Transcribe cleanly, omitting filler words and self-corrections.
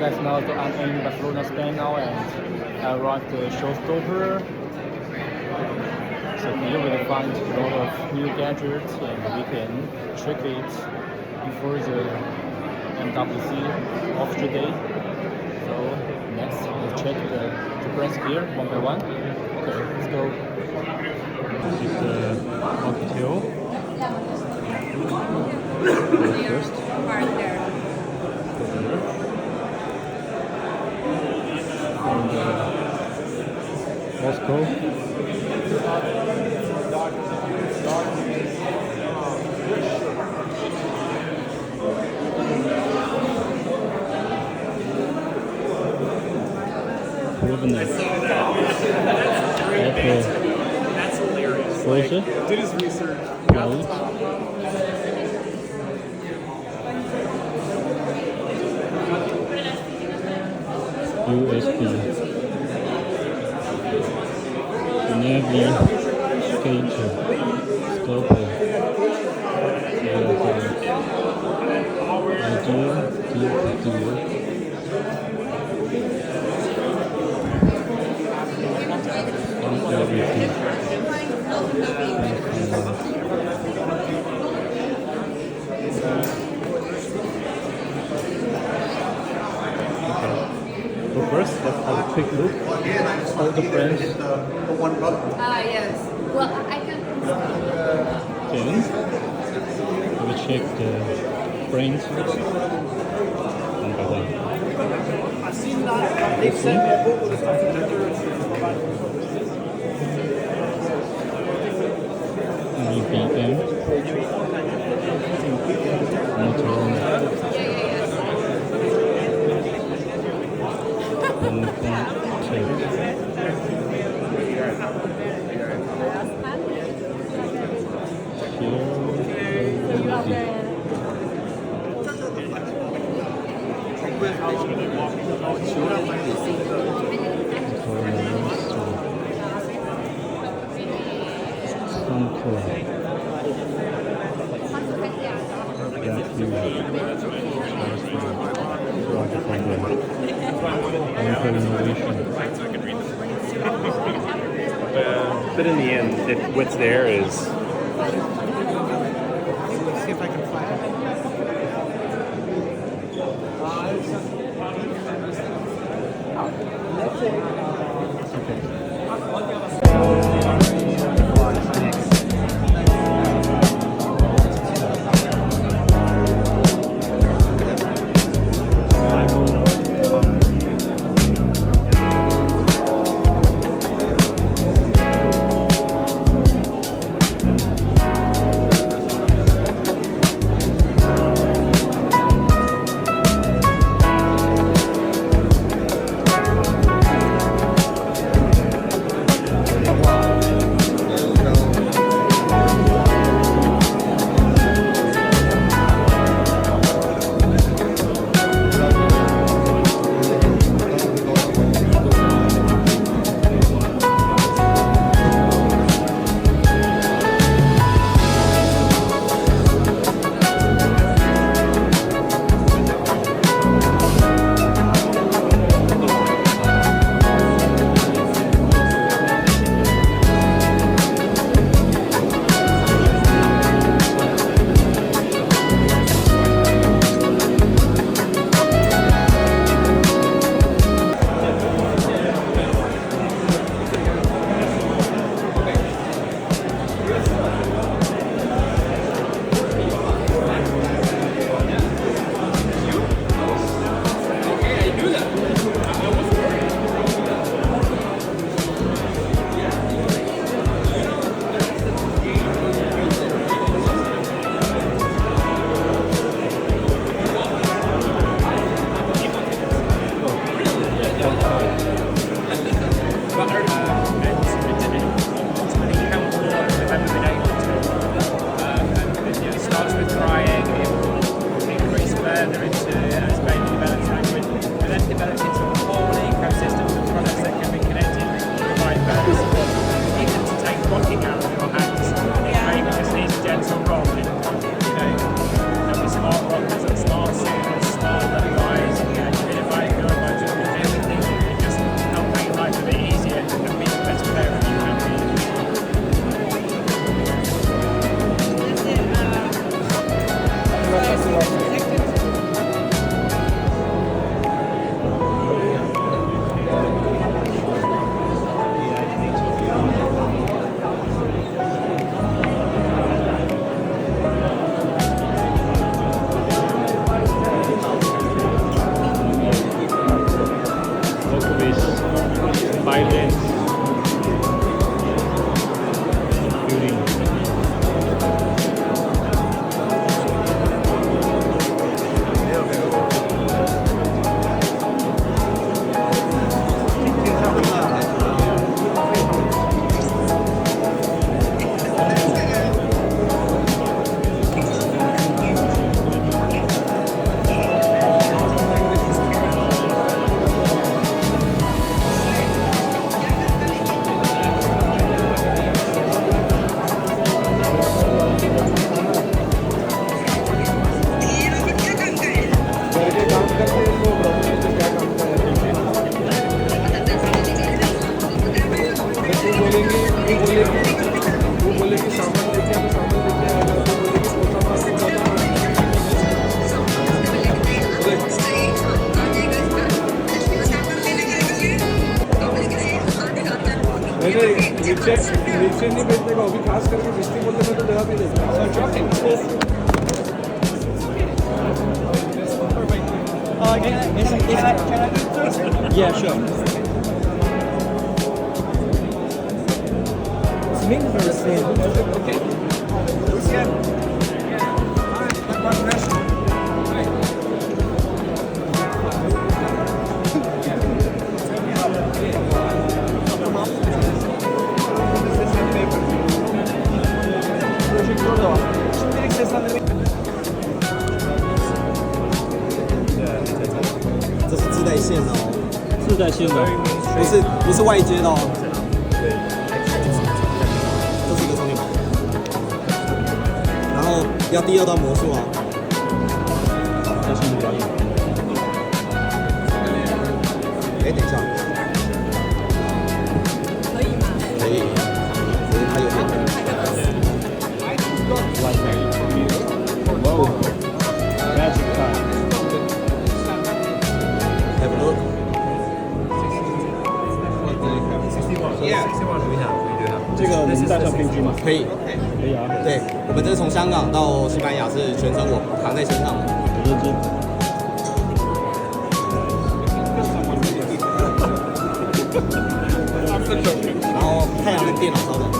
Guys, now I'm in Barcelona, Spain now, and I arrived at Showstopper. So here we will find a lot of new gadgets, and we can check it before the MWC of today. So next, let's check the brands here one by one. Okay, let's go. This is the Oukitel. First. Moscow. That's hilarious. Like, did his research. USB. Navigator. Stopper. So first, let's have a quick look at all the brands. Yes. Well, I can. Then we will check the brands one by one. I've seen that. They've sent me But in the end, what's there is. Let's see if I can find it. Yeah, sure. Okay. Şimdilik seslendirme. 这是自带线的哦，自带线的。不是外接的哦。这是一个充电宝，然后要第二段魔术啊。这是你表演。哎，等一下，可以吗？可以，可是它有点。Wow. Magic time. Have a look. Yeah, 61 we have. 这个能带上飞机吗？可以，可以啊。对，我们这是从香港到西班牙是全程我扛在身上的。我认真。然后太阳能电脑稍等。